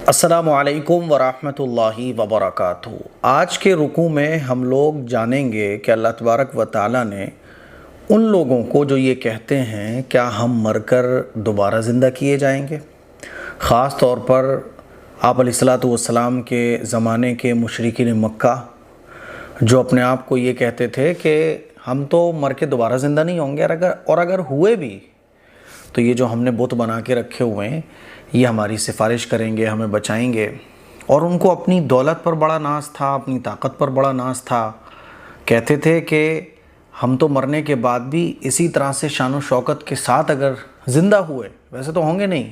السلام علیکم ورحمۃ اللہ وبرکاتہ۔ آج کے رکوع میں ہم لوگ جانیں گے کہ اللہ تبارک و تعالیٰ نے ان لوگوں کو جو یہ کہتے ہیں کیا ہم مر کر دوبارہ زندہ کیے جائیں گے، خاص طور پر آپ علیہ الصلاۃ والسلام کے زمانے کے مشرکین مکہ جو اپنے آپ کو یہ کہتے تھے کہ ہم تو مر کے دوبارہ زندہ نہیں ہوں گے، اور اگر ہوئے بھی تو یہ جو ہم نے بت بنا کے رکھے ہوئے ہیں یہ ہماری سفارش کریں گے، ہمیں بچائیں گے۔ اور ان کو اپنی دولت پر بڑا ناز تھا، اپنی طاقت پر بڑا ناز تھا۔ کہتے تھے کہ ہم تو مرنے کے بعد بھی اسی طرح سے شان و شوکت کے ساتھ اگر زندہ ہوئے، ویسے تو ہوں گے نہیں،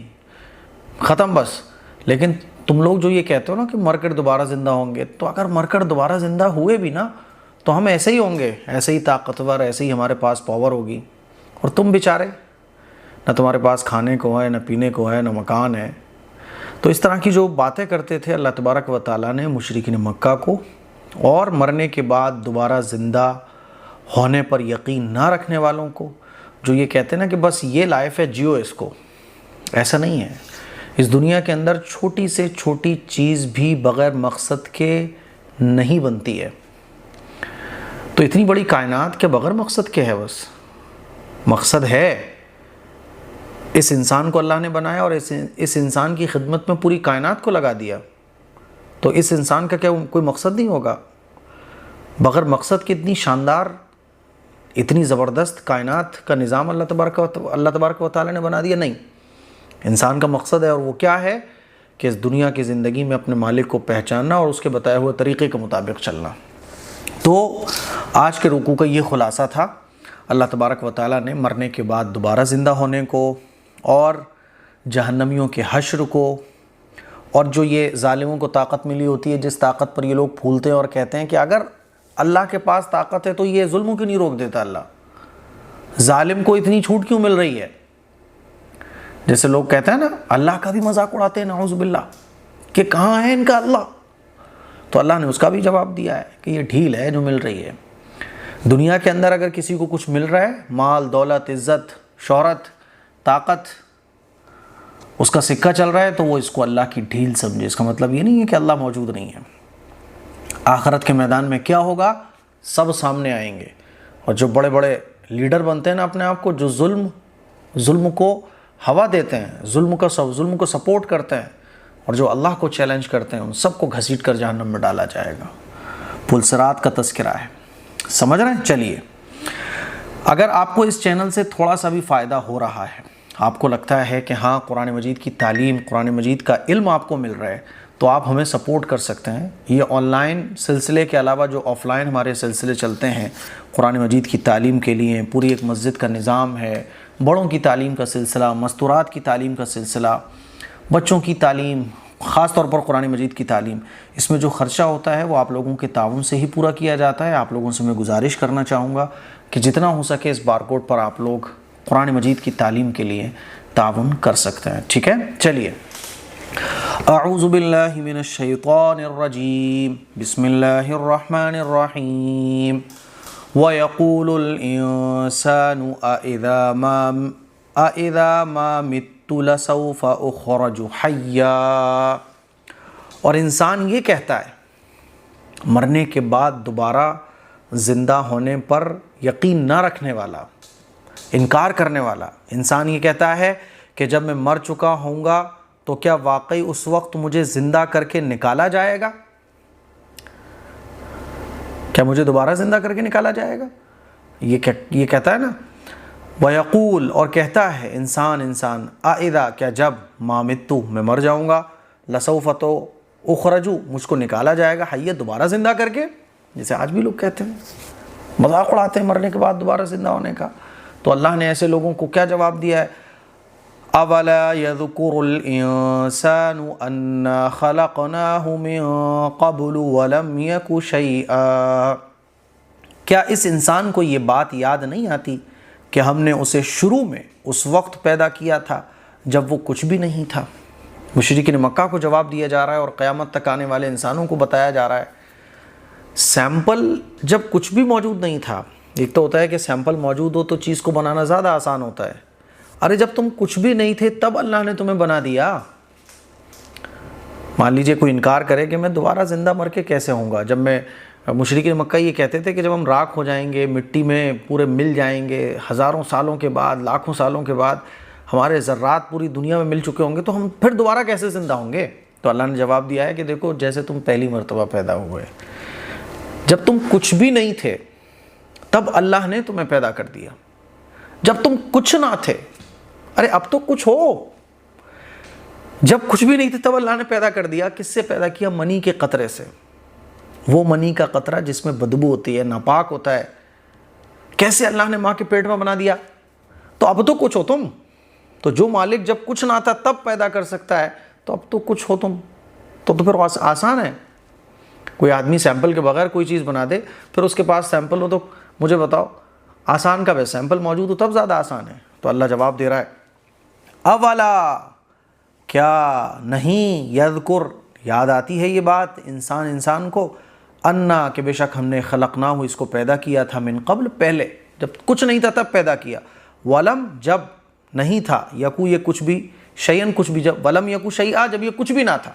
ختم بس، لیکن تم لوگ جو یہ کہتے ہو نا کہ مر کر دوبارہ زندہ ہوں گے، تو اگر مر کر دوبارہ زندہ ہوئے بھی نا تو ہم ایسے ہی ہوں گے، ایسے ہی طاقتور، ایسے ہی ہمارے پاس پاور ہوگی، اور تم بیچارے نہ تمہارے پاس کھانے کو ہے، نہ پینے کو ہے، نہ مکان ہے۔ تو اس طرح کی جو باتیں کرتے تھے اللہ تبارک و تعالیٰ نے مشرکین مکہ کو اور مرنے کے بعد دوبارہ زندہ ہونے پر یقین نہ رکھنے والوں کو، جو یہ کہتے ہیں نا کہ بس یہ لائف ہے، جیو اس کو، ایسا نہیں ہے۔ اس دنیا کے اندر چھوٹی سے چھوٹی چیز بھی بغیر مقصد کے نہیں بنتی ہے۔ تو اتنی بڑی کائنات کے بغیر مقصد کے ہے، بس مقصد ہے۔ اس انسان کو اللہ نے بنایا اور اس انسان کی خدمت میں پوری کائنات کو لگا دیا، تو اس انسان کا کیا کوئی مقصد نہیں ہوگا؟ بغیر مقصد کی اتنی شاندار، اتنی زبردست کائنات کا نظام اللہ تبارک و تعالیٰ نے بنا دیا؟ نہیں، انسان کا مقصد ہے، اور وہ کیا ہے کہ اس دنیا کی زندگی میں اپنے مالک کو پہچاننا اور اس کے بتائے ہوئے طریقے کے مطابق چلنا۔ تو آج کے رکوع کا یہ خلاصہ تھا۔ اللہ تبارک و تعالیٰ نے مرنے کے بعد دوبارہ زندہ ہونے کو اور جہنمیوں کے حشر کو، اور جو یہ ظالموں کو طاقت ملی ہوتی ہے، جس طاقت پر یہ لوگ پھولتے ہیں اور کہتے ہیں کہ اگر اللہ کے پاس طاقت ہے تو یہ ظلموں کیوں نہیں روک دیتا اللہ، ظالم کو اتنی چھوٹ کیوں مل رہی ہے؟ جیسے لوگ کہتے ہیں نا اللہ کا بھی مذاق اڑاتے ہیں، نعوذ باللہ، کہ کہاں ہے ان کا اللہ؟ تو اللہ نے اس کا بھی جواب دیا ہے کہ یہ ڈھیل ہے جو مل رہی ہے۔ دنیا کے اندر اگر کسی کو کچھ مل رہا ہے، مال، دولت، عزت، شہرت، طاقت، اس کا سکہ چل رہا ہے، تو وہ اس کو اللہ کی ڈھیل سمجھے۔ اس کا مطلب یہ نہیں ہے کہ اللہ موجود نہیں ہے۔ آخرت کے میدان میں کیا ہوگا؟ سب سامنے آئیں گے، اور جو بڑے بڑے لیڈر بنتے ہیں نا اپنے آپ کو، جو ظلم کو ہوا دیتے ہیں، ظلم کو سپورٹ کرتے ہیں، اور جو اللہ کو چیلنج کرتے ہیں، ان سب کو گھسیٹ کر جہنم میں ڈالا جائے گا۔ پل صراط کا تذکرہ ہے، سمجھ رہے ہیں؟ چلیے، اگر آپ کو اس چینل سے تھوڑا سا بھی فائدہ ہو رہا ہے، آپ کو لگتا ہے کہ ہاں قرآن مجید کی تعلیم، قرآن مجید کا علم آپ کو مل رہا ہے، تو آپ ہمیں سپورٹ کر سکتے ہیں۔ یہ آن لائن سلسلے کے علاوہ جو آف لائن ہمارے سلسلے چلتے ہیں قرآن مجید کی تعلیم کے لیے، پوری ایک مسجد کا نظام ہے، بڑوں کی تعلیم کا سلسلہ، مستورات کی تعلیم کا سلسلہ، بچوں کی تعلیم، خاص طور پر قرآن مجید کی تعلیم، اس میں جو خرچہ ہوتا ہے وہ آپ لوگوں کے تعاون سے ہی پورا کیا جاتا ہے۔ آپ لوگوں سے میں گزارش کرنا چاہوں گا کہ جتنا ہو سکے اس بارکوڈ پر آپ لوگ قرآن مجید کی تعلیم کے لیے تعاون کر سکتے ہیں، ٹھیک ہے؟ چلیے، اعوذ باللہ من الشیطان الرجیم، بسم اللہ الرحمن الرحیم، وَيَقُولُ الْإِنسَانُ أَإِذَا مَا مِتُّ لَسَوْفَ أُخْرَجُ حَيًّا۔ اور انسان یہ کہتا ہے، مرنے کے بعد دوبارہ زندہ ہونے پر یقین نہ رکھنے والا، انکار کرنے والا انسان یہ کہتا ہے کہ جب میں مر چکا ہوں گا تو کیا واقعی اس وقت مجھے زندہ کر کے نکالا جائے گا؟ کیا مجھے دوبارہ زندہ کر کے نکالا جائے گا؟ یہ کہتا ہے نا، وَيَقُول، اور کہتا ہے انسان اَإِذَا، کیا جب مَا مِتُّ، میں مر جاؤں گا، لَسَوْفَ، تو اُخْرَجُ، مجھ کو نکالا جائے گا، حیّ، دوبارہ زندہ کر کے، جیسے آج بھی لوگ کہتے ہیں، مذاق اڑاتے ہیں مرنے کے بعد دوبارہ زندہ ہونے کا۔ تو اللہ نے ایسے لوگوں کو کیا جواب دیا ہے؟ أَوَلَا يَذْكُرُ الْإِنسَانُ أَنَّا خَلَقْنَاهُ مِن قَبْلُ وَلَمْ يَكُ شَيْئًا۔ کیا اس انسان کو یہ بات یاد نہیں آتی کہ ہم نے اسے شروع میں اس وقت پیدا کیا تھا جب وہ کچھ بھی نہیں تھا؟ مشرکین مکہ کو جواب دیا جا رہا ہے، اور قیامت تک آنے والے انسانوں کو بتایا جا رہا ہے۔ سیمپل جب کچھ بھی موجود نہیں تھا، ایک تو ہوتا ہے کہ سیمپل موجود ہو تو چیز کو بنانا زیادہ آسان ہوتا ہے، ارے جب تم کچھ بھی نہیں تھے تب اللہ نے تمہیں بنا دیا، مان لیجئے کوئی انکار کرے کہ میں دوبارہ زندہ مر کے کیسے ہوں گا، جب میں مشرکین مکہ یہ کہتے تھے کہ جب ہم راکھ ہو جائیں گے، مٹی میں پورے مل جائیں گے، ہزاروں سالوں کے بعد، لاکھوں سالوں کے بعد ہمارے ذرات پوری دنیا میں مل چکے ہوں گے تو ہم پھر دوبارہ کیسے زندہ ہوں گے؟ تو اللہ نے جواب دیا ہے کہ دیکھو جیسے تم پہلی مرتبہ پیدا ہوئے، جب تم کچھ بھی نہیں تھے تب اللہ نے تمہیں پیدا کر دیا، جب تم کچھ نہ تھے، ارے اب تو کچھ ہو، جب کچھ بھی نہیں تھے تب اللہ نے پیدا کر دیا۔ کس سے پیدا کیا؟ منی کے قطرے سے، وہ منی کا قطرہ جس میں بدبو ہوتی ہے، ناپاک ہوتا ہے، کیسے اللہ نے ماں کے پیٹ میں بنا دیا؟ تو اب تو کچھ ہو تم، تو جو مالک جب کچھ نہ تھا تب پیدا کر سکتا ہے تو اب تو کچھ ہو تم، تو پھر آسان ہے۔ کوئی آدمی سیمپل کے بغیر کوئی چیز بنا دے، پھر اس کے پاس سیمپل ہو تو مجھے بتاؤ آسان کب ہے؟ سیمپل موجود ہو تب زیادہ آسان ہے۔ تو اللہ جواب دے رہا ہے اولا، کیا نہیں، یذکر، یاد آتی ہے یہ بات انسان کو، انا، کہ بے شک ہم نے خلقناہ، اس کو پیدا کیا تھا، من قبل، پہلے جب کچھ نہیں تھا تب پیدا کیا، ولم، جب نہیں تھا، یکو، یہ کچھ بھی، شیئن، کچھ بھی، جب ولم یکو شیئا، جب یہ کچھ بھی نہ تھا،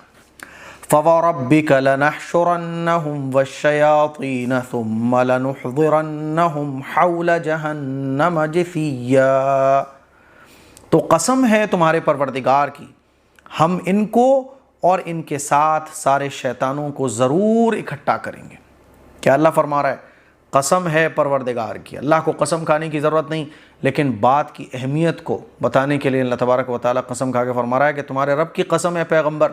فوربک لنحشرنہم والشیاطین ثم لنحضرنہم حول جہنم جثیا، تو قسم ہے تمہارے پروردگار کی، ہم ان کو اور ان کے ساتھ سارے شیطانوں کو ضرور اکٹھا کریں گے۔ کیا اللہ فرما رہا ہے؟ قسم ہے پروردگار کی۔ اللہ کو قسم کھانے کی ضرورت نہیں، لیکن بات کی اہمیت کو بتانے کے لیے اللہ تبارک و تعالیٰ قسم کھا کے فرما رہا ہے کہ تمہارے رب کی قسم ہے پیغمبر،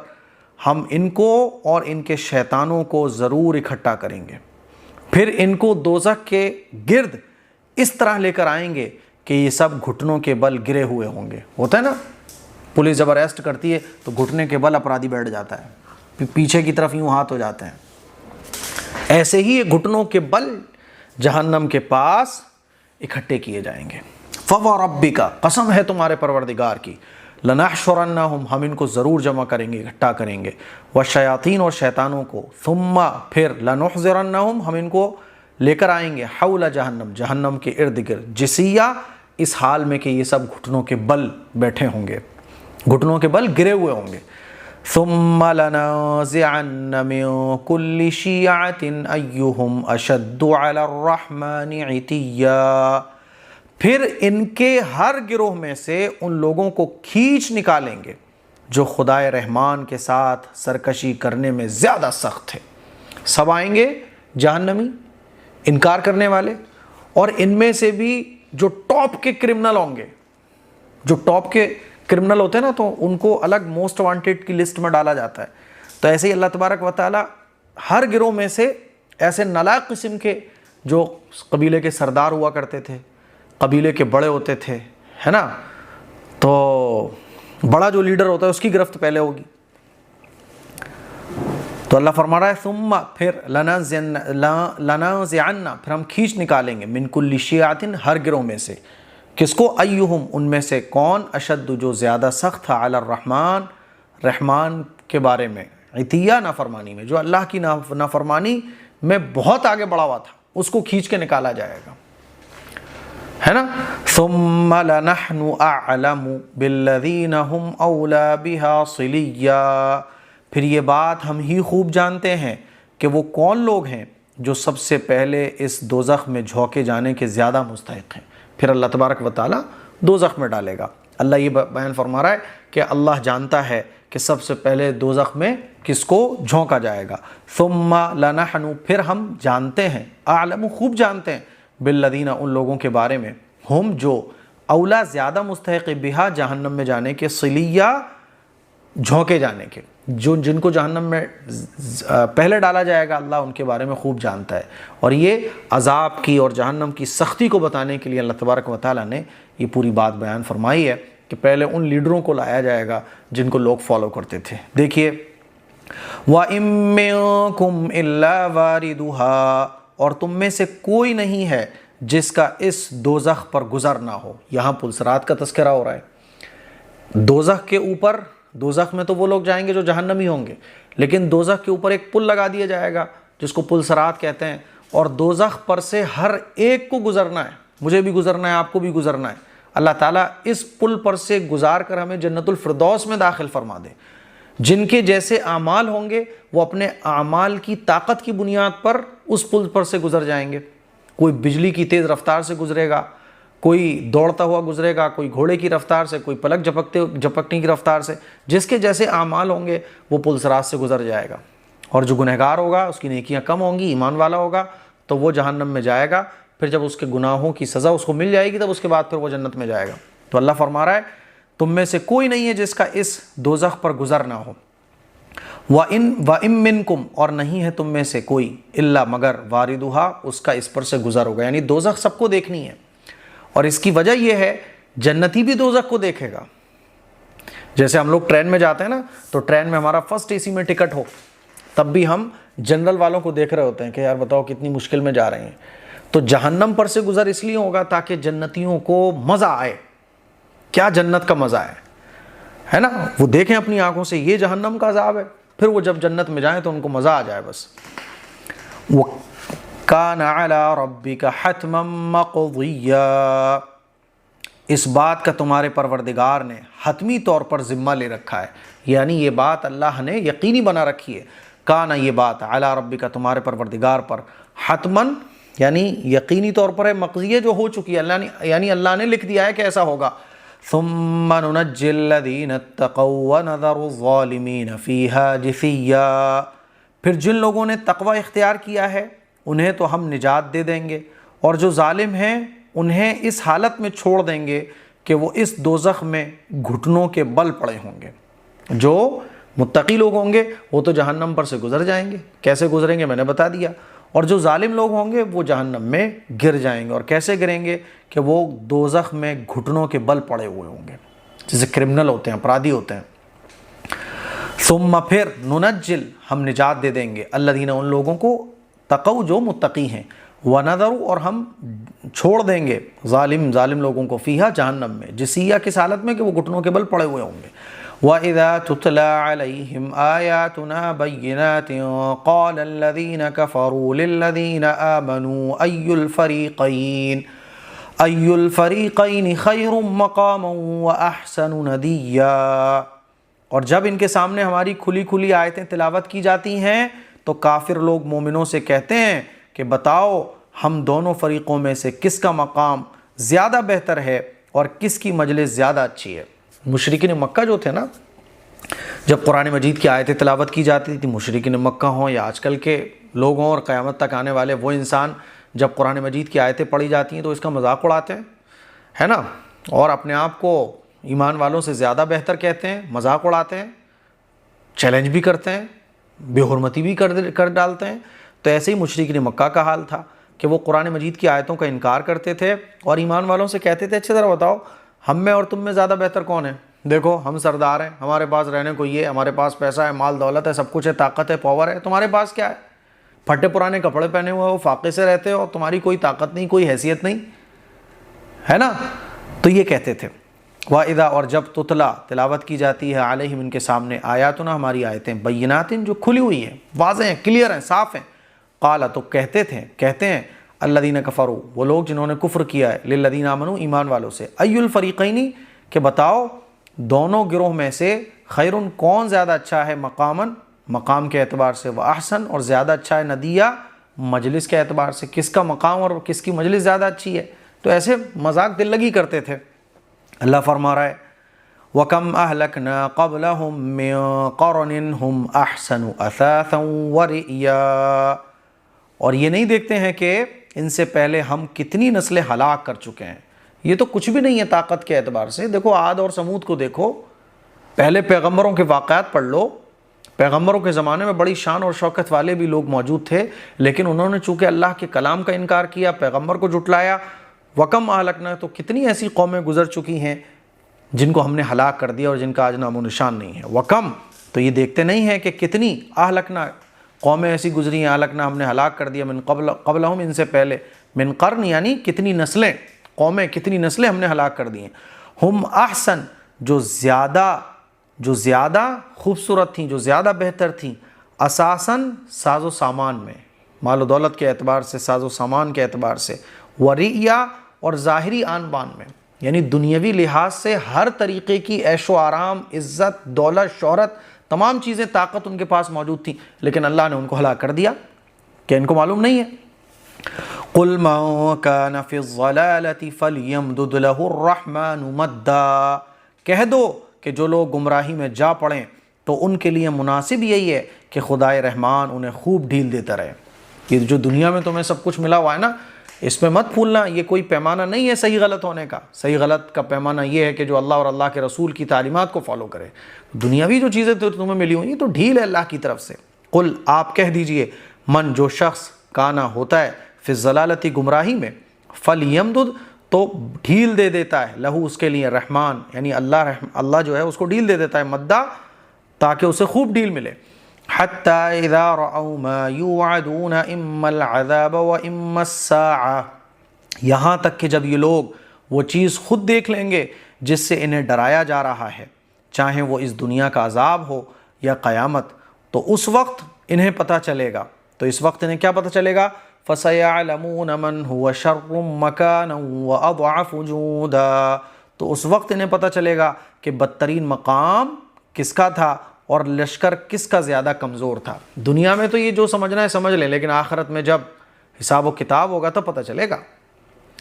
ہم ان کو اور ان کے شیطانوں کو ضرور اکٹھا کریں گے، پھر ان کو دوزخ کے گرد اس طرح لے کر آئیں گے کہ یہ سب گھٹنوں کے بل گرے ہوئے ہوں گے۔ ہوتا ہے نا، پولیس جب اریسٹ کرتی ہے تو گھٹنے کے بل اپرادھی بیٹھ جاتا ہے، پیچھے کی طرف یوں ہاتھ ہو جاتے ہیں، ایسے ہی یہ گھٹنوں کے بل جہنم کے پاس اکٹھے کیے جائیں گے۔ فوربک، قسم ہے تمہارے پروردگار کی، لنحشرنہم، ہم ان کو ضرور جمع کریں گے، اکٹھا کریں گے، والشیاطین، اور شیطانوں کو، ثم، پھر، لنحضرنہم، ہم ان کو لے کر آئیں گے، حول جہنم، جہنم کے ارد گرد، جثیا، اس حال میں کہ یہ سب گھٹنوں کے بل بیٹھے ہوں گے، گھٹنوں کے بل گرے ہوئے ہوں گے۔ ثم لنازعن من كل شیعۃ ایہم اشد علی الرحمن عتیا، پھر ان کے ہر گروہ میں سے ان لوگوں کو کھینچ نکالیں گے جو خدائے رحمان کے ساتھ سرکشی کرنے میں زیادہ سخت ہے۔ سب آئیں گے جہنمی، انکار کرنے والے، اور ان میں سے بھی جو ٹاپ کے کرمنل ہوں گے، جو ٹاپ کے کرمنل ہوتے ہیں نا تو ان کو الگ موسٹ وانٹیڈ کی لسٹ میں ڈالا جاتا ہے، تو ایسے ہی اللہ تبارک و تعالی ہر گروہ میں سے ایسے نالائق قسم کے جو قبیلے کے سردار ہوا کرتے تھے، قبیلے کے بڑے ہوتے تھے، ہے نا، تو بڑا جو لیڈر ہوتا ہے اس کی گرفت پہلے ہوگی۔ تو اللہ فرما رہا ہے ثم، پھر، لنازعن، پھر ہم کھینچ نکالیں گے، من کل شیعۃ، ہر گروہ میں سے، کس کو؟ ایہم، ان میں سے، کون؟ اشد، جو زیادہ سخت تھا، علی الرحمن، رحمان کے بارے میں، عتیہ، نافرمانی میں، جو اللہ کی نافرمانی میں بہت آگے بڑھا ہوا تھا، اس کو کھینچ کے نکالا جائے گا، ہے نا۔ ثم لنحن اعلم بالذین هم اولی بها صلیا، پھر یہ بات ہم ہی خوب جانتے ہیں کہ وہ کون لوگ ہیں جو سب سے پہلے اس دوزخ میں جھونکے جانے کے زیادہ مستحق ہیں۔ پھر اللہ تبارک و تعالیٰ دوزخ میں ڈالے گا۔ اللہ یہ بیان فرما رہا ہے کہ اللہ جانتا ہے کہ سب سے پہلے دوزخ میں کس کو جھونکا جائے گا۔ ثم لنحن، پھر ہم جانتے ہیں، اعلم، خوب جانتے ہیں، بالذین، ان لوگوں کے بارے میں، ہم، جو، اولا، زیادہ مستحق، بہا، جہنم میں جانے کے، صلیہ، جھونکے جانے کے، جن کو جہنم میں پہلے ڈالا جائے گا، اللہ ان کے بارے میں خوب جانتا ہے۔ اور یہ عذاب کی اور جہنم کی سختی کو بتانے کے لیے اللہ تبارک و تعالیٰ نے یہ پوری بات بیان فرمائی ہے کہ پہلے ان لیڈروں کو لایا جائے گا جن کو لوگ فالو کرتے تھے۔ دیکھیے، وَإِن مِّنكُمْ إِلَّا وَارِدُهَا، اور تم میں سے کوئی نہیں ہے جس کا اس دوزخ پر گزر نہ ہو۔ یہاں پلسرات کا تذکرہ ہو رہا ہے۔ دوزخ کے اوپر، دوزخ میں تو وہ لوگ جائیں گے جو جہنمی ہوں گے، لیکن دوزخ کے اوپر ایک پل لگا دیا جائے گا جس کو پلسرات کہتے ہیں، اور دوزخ پر سے ہر ایک کو گزرنا ہے، مجھے بھی گزرنا ہے، آپ کو بھی گزرنا ہے۔ اللہ تعالیٰ اس پل پر سے گزار کر ہمیں جنت الفردوس میں داخل فرما دے۔ جن کے جیسے اعمال ہوں گے وہ اپنے اعمال کی طاقت کی بنیاد پر اس پل پر سے گزر جائیں گے. کوئی بجلی کی تیز رفتار سے گزرے گا، کوئی دوڑتا ہوا گزرے گا، کوئی گھوڑے کی رفتار سے، کوئی پلک جھپکنے کی رفتار سے. جس کے جیسے اعمال ہوں گے وہ پل صراط سے گزر جائے گا. اور جو گنہگار ہوگا اس کی نیکیاں کم ہوں گی، ایمان والا ہوگا تو وہ جہنم میں جائے گا. پھر جب اس کے گناہوں کی سزا اس کو مل جائے گی تب اس کے بعد پھر وہ جنت میں جائے گا. تو اللہ فرما رہا ہے تم میں سے کوئی نہیں ہے جس کا اس دوزخ پر گزر نہ ہو. وَإِن مِّنكُمْ، اور نہیں ہے تم میں سے کوئی، الا مگر واردھا، اس کا اس پر سے گزر ہوگا. یعنی دوزخ سب کو دیکھنی ہے. اور اس کی وجہ یہ ہے جنتی بھی دوزخ کو دیکھے گا. جیسے ہم لوگ ٹرین میں جاتے ہیں نا، تو ٹرین میں ہمارا فرسٹ اے سی میں ٹکٹ ہو تب بھی ہم جنرل والوں کو دیکھ رہے ہوتے ہیں کہ یار بتاؤ کتنی مشکل میں جا رہے ہیں. تو جہنم پر سے گزر اس لیے ہوگا تاکہ جنتیوں کو مزہ آئے. کیا جنت کا مزہ ہے نا، وہ دیکھیں اپنی آنکھوں سے یہ جہنم کا عذاب ہے، پھر وہ جب جنت میں جائیں تو ان کو مزہ آ جائے بس. وَكَانَ عَلَىٰ رَبِّكَ حَتْمًا مَّقْضِيًّا، اس بات کا تمہارے پروردگار نے حتمی طور پر ذمہ لے رکھا ہے. یعنی یہ بات اللہ نے یقینی بنا رکھی ہے. کانا، یہ بات، علی ربک، تمہارے پروردگار پر، حتمن یعنی یقینی طور پر ہے، مقضیہ جو ہو چکی ہے، اللہ نے یعنی اللہ نے لکھ دیا ہے کہ ایسا ہوگا. ثم ننجی الذین اتقوا ونذر الظالمین فیہا جثیا، پھر جن لوگوں نے تقوی اختیار کیا ہے انہیں تو ہم نجات دے دیں گے، اور جو ظالم ہیں انہیں اس حالت میں چھوڑ دیں گے کہ وہ اس دوزخ میں گھٹنوں کے بل پڑے ہوں گے. جو متقی لوگ ہوں گے وہ تو جہنم پر سے گزر جائیں گے. کیسے گزریں گے میں نے بتا دیا. اور جو ظالم لوگ ہوں گے وہ جہنم میں گر جائیں گے. اور کیسے گریں گے کہ وہ دوزخ میں گھٹنوں کے بل پڑے ہوئے ہوں گے، جیسے کرمنل ہوتے ہیں، اپرادھی ہوتے ہیں. ثم، پھر، ننجل، ہم نجات دے دیں گے، الذین، ان لوگوں کو، تقوا، جو متقی ہیں، ونذر، اور ہم چھوڑ دیں گے ظالم لوگوں کو، فیہا، جہنم میں، جثیہ، کس حالت میں کہ وہ گھٹنوں کے بل پڑے ہوئے ہوں گے. وَإِذَا تُتْلَىٰ عَلَيْهِمْ آيَاتُنَا بَيِّنَاتٍ قَالَ الَّذِينَ كَفَرُوا لِلَّذِينَ آمَنُوا أَيُّ الْفَرِيقَيْنِ خَيْرٌ مَّقَامًا وَأَحْسَنُ نَدِيًّا، اور جب ان کے سامنے ہماری کھلی آیتیں تلاوت کی جاتی ہیں تو کافر لوگ مومنوں سے کہتے ہیں کہ بتاؤ ہم دونوں فریقوں میں سے کس کا مقام زیادہ بہتر ہے اور کس کی مجلس زیادہ اچھی ہے. مشرکین مکہ جو تھے نا، جب قرآن مجید کی آیتیں تلاوت کی جاتی تھی، مشرکین مکہ ہوں یا آج کل کے لوگ ہوں اور قیامت تک آنے والے وہ انسان، جب قرآن مجید کی آیتیں پڑھی جاتی ہیں تو اس کا مذاق اڑاتے ہیں، ہے نا، اور اپنے آپ کو ایمان والوں سے زیادہ بہتر کہتے ہیں، مذاق اڑاتے ہیں، چیلنج بھی کرتے ہیں، بے حرمتی بھی کر ڈالتے ہیں. تو ایسے ہی مشرکین مکہ کا حال تھا کہ وہ قرآن مجید کی آیتوں کا انکار کرتے تھے اور ایمان والوں سے کہتے تھے اچھا ذرا بتاؤ ہم میں اور تم میں زیادہ بہتر کون ہے؟ دیکھو ہم سردار ہیں، ہمارے پاس رہنے کو یہ، ہمارے پاس پیسہ ہے، مال دولت ہے، سب کچھ ہے، طاقت ہے، پاور ہے، تمہارے پاس کیا ہے؟ پھٹے پرانے کپڑے پہنے ہوئے ہو، فاقے سے رہتے ہو، تمہاری کوئی طاقت نہیں، کوئی حیثیت نہیں ہے نا. تو یہ کہتے تھے. وَإِذَا، اور جب تتلا، تلاوت کی جاتی ہے، علیہم، ان کے سامنے، آیاتنا، ہماری آیتیں، بینات، جو کھلی ہوئی ہیں، واضح ہیں، کلیئر ہیں، صاف ہیں، قال، تو کہتے ہیں الذین کفروا، وہ لوگ جنہوں نے کفر کیا ہے، للذین آمنوا، ایمان والوں سے، ای الفریقین، کہ بتاؤ دونوں گروہ میں سے، خیرن، کون زیادہ اچھا ہے، مقامن، مقام کے اعتبار سے، واحسن، اور زیادہ اچھا ہے، ندیہ، مجلس کے اعتبار سے، کس کا مقام اور کس کی مجلس زیادہ اچھی ہے. تو ایسے مذاق دل لگی کرتے تھے. اللہ فرما رہا ہے وَكَمْ أَهْلَكْنَا قَبْلَهُمْ مِنْ قَرْنٍ هُمْ أَحْسَنُ أَثَاثًا وَرِئْيًا، اور یہ نہیں دیکھتے ہیں کہ ان سے پہلے ہم کتنی نسلیں ہلاک کر چکے ہیں. یہ تو کچھ بھی نہیں ہے طاقت کے اعتبار سے. دیکھو عاد اور سمود کو دیکھو، پہلے پیغمبروں کے واقعات پڑھ لو. پیغمبروں کے زمانے میں بڑی شان اور شوکت والے بھی لوگ موجود تھے، لیکن انہوں نے چونکہ اللہ کے کلام کا انکار کیا، پیغمبر کو جھٹلایا. وَكَمْ أَهْلَكْنَا، تو کتنی ایسی قومیں گزر چکی ہیں جن کو ہم نے ہلاک کر دیا اور جن کا آج نام و نشان نہیں ہے. وَكَمْ، تو یہ دیکھتے نہیں ہیں کہ کتنی، أَهْلَكْنَا، قومیں ایسی گزری ہیں، أَهْلَكْنَا، ہم نے ہلاک کر دیا، من قبلہم، ان سے پہلے، من قرن، یعنی کتنی نسلیں، قومیں، کتنی نسلیں ہم نے ہلاک کر دی ہیں. ہم احسن، جو زیادہ خوبصورت تھیں، جو زیادہ بہتر تھیں، اساساً، ساز و سامان میں، مال و دولت کے اعتبار سے، ساز و سامان کے اعتبار سے، ورئیا، اور ظاہری آن بان میں، یعنی دنیاوی لحاظ سے ہر طریقے کی عیش و آرام، عزت، دولت، شہرت، تمام چیزیں طاقت ان کے پاس موجود تھیں، لیکن اللہ نے ان کو ہلاک کر دیا کہ ان کو معلوم نہیں ہے۔ قُلْ مَنْ كَانَ فِي الضَّلَالَةِ فَلْيَمْدُدْ لَهُ الرَّحْمَنُ مَدًّا، کہہ دو کہ جو لوگ گمراہی میں جا پڑیں تو ان کے لیے مناسب یہی ہے کہ خدائے رحمان انہیں خوب ڈھیل دیتا رہے۔ یہ جو دنیا میں تمہیں سب کچھ ملا ہوا ہے نا، اس میں مت بھولنا، یہ کوئی پیمانہ نہیں ہے صحیح غلط ہونے کا۔ صحیح غلط کا پیمانہ یہ ہے کہ جو اللہ اور اللہ کے رسول کی تعلیمات کو فالو کرے۔ دنیاوی جو چیزیں تمہیں ملی ہوئی تو ڈھیل ہے اللہ کی طرف سے۔ قل، آپ کہہ دیجئے، من، جو شخص، کانا ہوتا ہے، فی الضلالۃ، گمراہی میں، فلیمدد، تو ڈھیل دے دیتا ہے، لہو، اس کے لیے، رحمان یعنی اللہ جو ہے اس کو ڈھیل دے دیتا ہے، مدہ، تاکہ اسے خوب ڈھیل ملے۔ حتی اذا رأوا ما یوعدون اما العذاب و اما الساعہ، یہاں تک کہ جب یہ لوگ وہ چیز خود دیکھ لیں گے جس سے انہیں ڈرایا جا رہا ہے، چاہے وہ اس دنیا کا عذاب ہو یا قیامت، تو اس وقت انہیں پتہ چلے گا۔ تو اس وقت انہیں کیا پتہ چلے گا؟ فَسَيَعْلَمُونَ مَنْ هُوَ شَرٌّ مَكَانًا وَأَضْعَفُ جُنْدًا، تو اس وقت انہیں پتہ چلے گا کہ بدترین مقام کس کا تھا اور لشکر کس کا زیادہ کمزور تھا۔ دنیا میں تو یہ جو سمجھنا ہے سمجھ لیں، لیکن آخرت میں جب حساب و کتاب ہوگا تب پتہ چلے گا،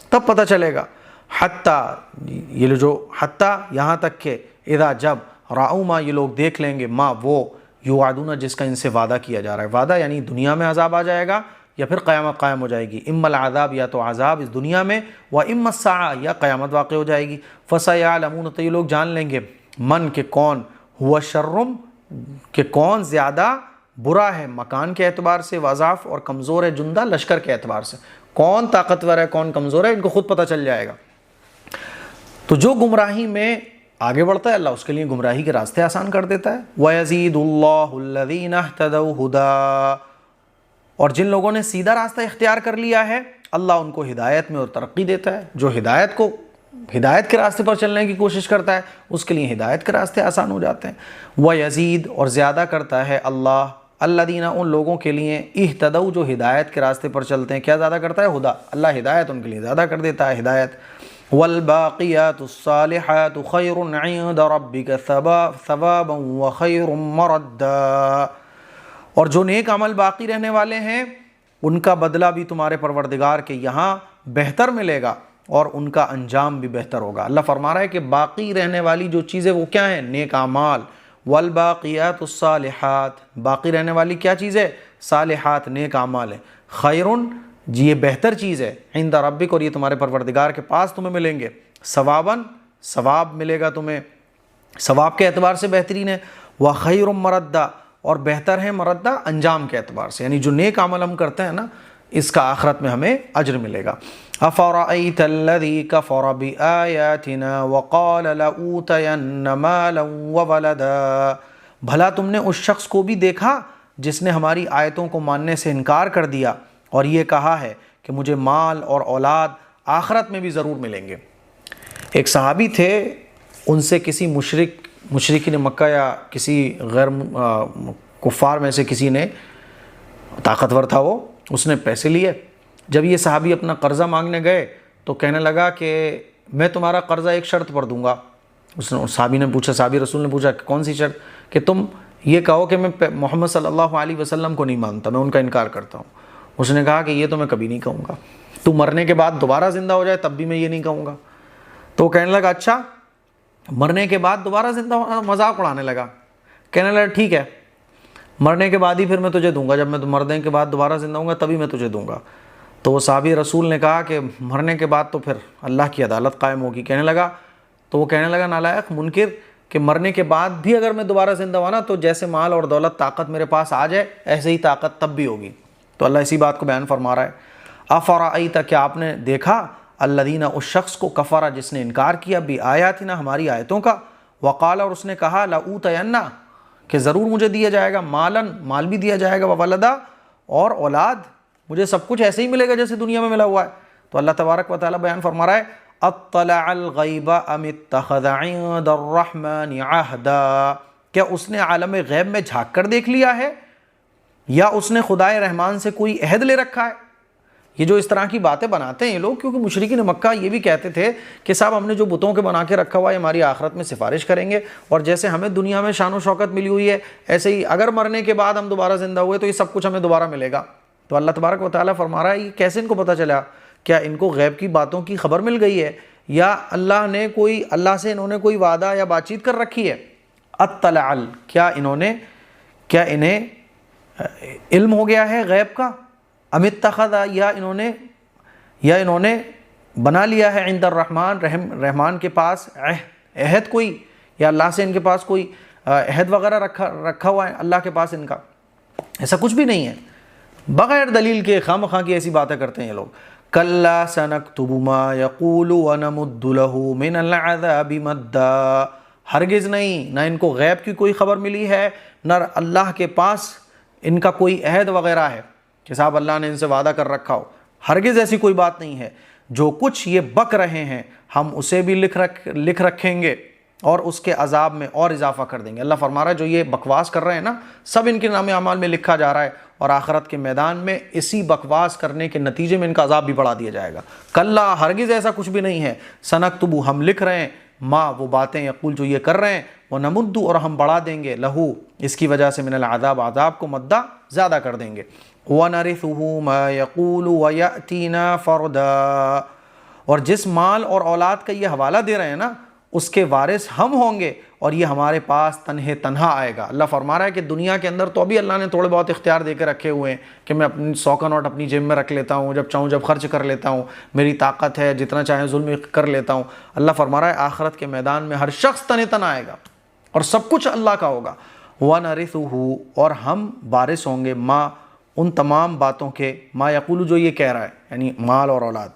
تب پتہ چلے گا۔ حتیٰ، یہ جو حتیٰ، یہاں تک کہ، اذا، جب، رأوا ما، یہ لوگ دیکھ لیں گے، ما، وہ، یوعدون، جس کا ان سے وعدہ کیا جا رہا ہے۔ وعدہ یعنی دنیا میں عذاب آ جائے گا یا پھر قیامت قائم ہو جائے گی، اما العذاب، یا تو عذاب اس دنیا میں، و اما الساعہ، یا قیامت واقع ہو جائے گی۔ فَسَيَعْلَمُونَ، تو یہ لوگ جان لیں گے، من، کہ کون، ہوا شرم، کہ کون زیادہ برا ہے مکان کے اعتبار سے، وضعف، اور کمزور ہے، جندہ، لشکر کے اعتبار سے، کون طاقتور ہے کون کمزور ہے، ان کو خود پتہ چل جائے گا۔ تو جو گمراہی میں آگے بڑھتا ہے اللہ اس کے لیے گمراہی کے راستے آسان کر دیتا ہے۔ وَيَزِيدُ اللَّهُ الَّذِينَ اهْتَدَوْا هُدًى، اور جن لوگوں نے سیدھا راستہ اختیار کر لیا ہے اللہ ان کو ہدایت میں اور ترقی دیتا ہے۔ جو ہدایت کے راستے پر چلنے کی کوشش کرتا ہے اس کے لیے ہدایت کے راستے آسان ہو جاتے ہیں۔ وَيَزِيد، اور زیادہ کرتا ہے اللہ، الَّذِينَ، ان لوگوں کے لیے، اهْتَدَوْا، جو ہدایت کے راستے پر چلتے ہیں، کیا زیادہ کرتا ہے؟ ہدا، اللہ ہدایت ان کے لیے زیادہ کر دیتا ہے، ہدایت۔ وَالْبَاقِيَاتُ الصَّالِحَاتُ خَيْرٌ عِندَ رَبِّكَ ثَوَابًا وَخَيْرٌ مَرَدًّا، اور جو نیک عمل باقی رہنے والے ہیں ان کا بدلہ بھی تمہارے پروردگار کے یہاں بہتر ملے گا اور ان کا انجام بھی بہتر ہوگا۔ اللہ فرما رہا ہے کہ باقی رہنے والی جو چیزیں وہ کیا ہیں؟ نیک اعمال۔ والباقیات الصالحات، باقی رہنے والی کیا چیز ہے؟ صالحات، نیک اعمال ہے۔ خیرن، جی یہ بہتر چیز ہے، عند ربک، اور یہ تمہارے پروردگار کے پاس تمہیں ملیں گے، ثواباً، ثواب ملے گا تمہیں، ثواب کے اعتبار سے بہترین ہے، وخیر مردا، اور بہتر ہے مردہ انجام کے اعتبار سے، یعنی جو نیک عمل ہم کرتے ہیں نا اس کا آخرت میں ہمیں اجر ملے گا۔ افرأیت الذی کفر بآیاتنا وقال لأوتین مالا وولدا، بھلا تم نے اس شخص کو بھی دیکھا جس نے ہماری آیتوں کو ماننے سے انکار کر دیا اور یہ کہا ہے کہ مجھے مال اور اولاد آخرت میں بھی ضرور ملیں گے۔ ایک صحابی تھے، ان سے کسی مشرکین مکہ یا کسی غیر کفار میں سے کسی نے، طاقتور تھا وہ، اس نے پیسے لیے۔ جب یہ صحابی اپنا قرضہ مانگنے گئے تو کہنے لگا کہ میں تمہارا قرضہ ایک شرط پر دوں گا۔ صحابی نے پوچھا، صحابی رسول نے پوچھا کہ کون سی شرط؟ کہ تم یہ کہو کہ میں محمد صلی اللہ علیہ وسلم کو نہیں مانتا، میں ان کا انکار کرتا ہوں۔ اس نے کہا کہ یہ تو میں کبھی نہیں کہوں گا، تو مرنے کے بعد دوبارہ زندہ ہو جائے تب بھی میں یہ نہیں کہوں گا۔ تو وہ کہنے لگا اچھا، مرنے کے بعد دوبارہ زندہ ہونا، مذاق اڑانے لگا، کہنے لگا ٹھیک ہے، مرنے کے بعد ہی پھر میں تجھے دوں گا، جب میں مرنے کے بعد دوبارہ زندہ ہوں گا تبھی میں تجھے دوں گا۔ تو وہ صحابی رسول نے کہا کہ مرنے کے بعد تو پھر اللہ کی عدالت قائم ہوگی۔ کہنے لگا نالائق، منکر، کہ مرنے کے بعد بھی اگر میں دوبارہ زندہ ہوا نا تو جیسے مال اور دولت طاقت میرے پاس آ جائے ایسے ہی طاقت تب بھی ہوگی۔ تو اللہ اسی بات کو بیان فرما رہا ہے۔ افرأیت، کیا آپ نے دیکھا، الذین، اس شخص کو، کفر، جس نے انکار کیا، بآیاتنا، ہماری آیتوں کا، وقال، اور اس نے کہا، لأوتین، کہ ضرور مجھے دیا جائے گا، مالن، مال بھی دیا جائے گا، وولدا، اور اولاد، مجھے سب کچھ ایسے ہی ملے گا جیسے دنیا میں ملا ہوا ہے۔ تو اللہ تبارک و تعالیٰ بیان فرما رہا ہے، اطلع الغیب ام اتخذ عند الرحمن عہدا، کیا اس نے عالم غیب میں جھانک کر دیکھ لیا ہے یا اس نے خدائے رحمان سے کوئی عہد لے رکھا ہے؟ یہ جو اس طرح کی باتیں بناتے ہیں یہ لوگ، کیونکہ مشرکین مکہ یہ بھی کہتے تھے کہ صاحب ہم نے جو بتوں کے بنا کے رکھا ہوا ہے ہماری آخرت میں سفارش کریں گے، اور جیسے ہمیں دنیا میں شان و شوکت ملی ہوئی ہے ایسے ہی اگر مرنے کے بعد ہم دوبارہ زندہ ہوئے تو یہ سب کچھ ہمیں دوبارہ ملے گا۔ تو اللہ تبارک و تعالیٰ فرما رہا ہے یہ کیسے ان کو پتہ چلا؟ کیا ان کو غیب کی باتوں کی خبر مل گئی ہے، یا اللہ سے انہوں نے کوئی وعدہ یا بات چیت کر رکھی ہے؟ اطلع، کیا انہیں علم ہو گیا ہے غیب کا؟ ام اتخذ، یا انہوں نے بنا لیا ہے عند الرحمن، رحمان کے پاس عہد کوئی، یا اللہ سے ان کے پاس کوئی عہد وغیرہ رکھا ہوا ہے اللہ کے پاس ان کا؟ ایسا کچھ بھی نہیں ہے، بغیر دلیل کے خواہ کی ایسی باتیں کرتے ہیں یہ لوگ۔ کلا سنکتب ما یقول ونمد له من العذاب مدا، ہرگز نہیں، نہ ان کو غیب کی کوئی خبر ملی ہے، نہ اللہ کے پاس ان کا کوئی عہد وغیرہ ہے کہ صاحب اللہ نے ان سے وعدہ کر رکھا ہو، ہرگز ایسی کوئی بات نہیں ہے۔ جو کچھ یہ بک رہے ہیں ہم اسے بھی لکھ رکھیں گے اور اس کے عذاب میں اور اضافہ کر دیں گے۔ اللہ فرما رہا ہے جو یہ بکواس کر رہے ہیں نا سب ان کے نام اعمال میں لکھا جا رہا ہے، اور آخرت کے میدان میں اسی بکواس کرنے کے نتیجے میں ان کا عذاب بھی بڑھا دیا جائے گا۔ کلا، ہرگز ایسا کچھ بھی نہیں ہے، سنکتب، ہم لکھ رہے ہیں، ما، وہ باتیں، یقول، جو یہ کر رہے ہیں، ونمد، اور ہم بڑھا دیں گے، لہو، اس کی وجہ سے، من العذاب، عذاب کو مدہ، زیادہ کر دیں گے، ونرثه ما يقول ويأتينا فردا، اور جس مال اور اولاد کا یہ حوالہ دے رہے ہیں نا اس کے وارث ہم ہوں گے، اور یہ ہمارے پاس تنہا آئے گا۔ اللہ فرما رہا ہے کہ دنیا کے اندر تو ابھی اللہ نے تھوڑے بہت اختیار دے کے رکھے ہوئے ہیں کہ میں اپنی 100 کا نوٹ اپنی جیب میں رکھ لیتا ہوں، جب چاہوں جب خرچ کر لیتا ہوں، میری طاقت ہے، جتنا چاہیں ظلم کر لیتا ہوں۔ اللہ فرما رہا ہے آخرت کے میدان میں ہر شخص تنہا آئے گا اور سب کچھ اللہ کا ہوگا۔ وَنَرِثُهُ، اور ہم وارث ہوں گے، ما، ان تمام باتوں کے، ما یقول، جو یہ کہہ رہا ہے، یعنی مال اور اولاد،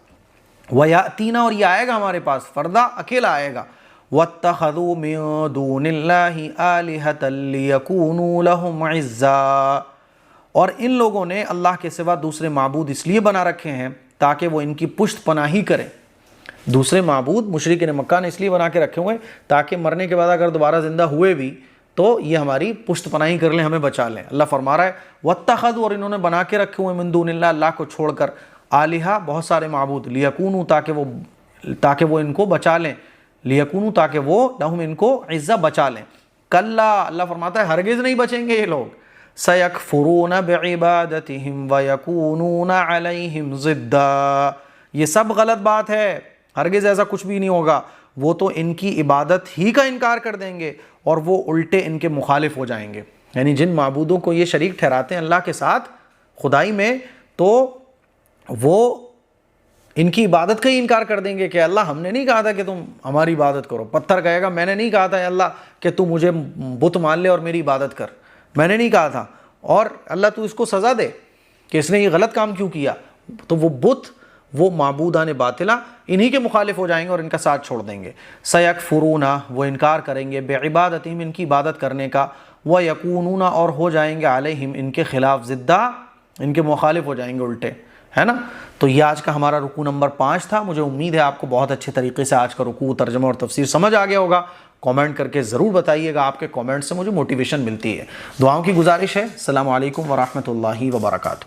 وَيَأْتِينَا، اور یہ آئے گا ہمارے پاس، فردا، اکیلا آئے گا، وَاتَّخَذُوا مِن دُونِ اللَّهِ آلِهَةً لِيَكُونُوا لَهُمْ عِزًّا، اور ان لوگوں نے اللہ کے سوا دوسرے معبود اس لیے بنا رکھے ہیں تاکہ وہ ان کی پشت پناہی کریں۔ دوسرے معبود مشرکین مکہ نے اس لیے بنا کے رکھے ہوئے تاکہ مرنے کے بعد اگر دوبارہ زندہ ہوئے بھی تو یہ ہماری پشت پناہی کر لیں، ہمیں بچا لیں۔ اللہ فرما رہا ہے وَاتَّخَذُوا، اور انہوں نے بنا کے رکھے ہوئے، من دون اللہ، اللہ کو چھوڑ کر، آلہہ، بہت سارے معبود، لیکونوا، تاکہ وہ ان کو بچا لیں، لیکونوا، تاکہ وہ لہم، ان کو عزہ بچا لیں۔ کلا، اللہ فرماتا ہے ہرگز نہیں بچیں گے یہ لوگ، سیکفرون بعبادتہم ویکونون علیہم ضدا، یہ سب غلط بات ہے، ہرگز ایسا کچھ بھی نہیں ہوگا، وہ تو ان کی عبادت ہی کا انکار کر دیں گے اور وہ الٹے ان کے مخالف ہو جائیں گے۔ یعنی جن معبودوں کو یہ شریک ٹھہراتے ہیں اللہ کے ساتھ خدائی میں، تو وہ ان کی عبادت کا ہی انکار کر دیں گے کہ اللہ ہم نے نہیں کہا تھا کہ تم ہماری عبادت کرو۔ پتھر کہے گا میں نے نہیں کہا تھا اللہ کہ تو مجھے بت مان لے اور میری عبادت کر، میں نے نہیں کہا تھا، اور اللہ تو اس کو سزا دے کہ اس نے یہ غلط کام کیوں کیا۔ تو وہ بت، وہ معبودان باطلہ، انہی کے مخالف ہو جائیں گے اور ان کا ساتھ چھوڑ دیں گے۔ سیکفرون، وہ انکار کریں گے، بعبادتہم، ان کی عبادت کرنے کا، ویکونون، اور ہو جائیں گے، علیہم، ان کے خلاف، ضدہ، ان کے مخالف ہو جائیں گے، الٹے، ہے نا۔ تو یہ آج کا ہمارا رکوع نمبر 5 تھا۔ مجھے امید ہے آپ کو بہت اچھے طریقے سے آج کا رکوع، ترجمہ اور تفسیر سمجھ آ گیا ہوگا۔ کامنٹ کر کے ضرور بتائیے گا، آپ کے کامنٹ سے مجھے موٹیویشن ملتی ہے۔ دعاؤں کی گزارش ہے۔ السلام علیکم ورحمۃ اللہ وبرکاتہ۔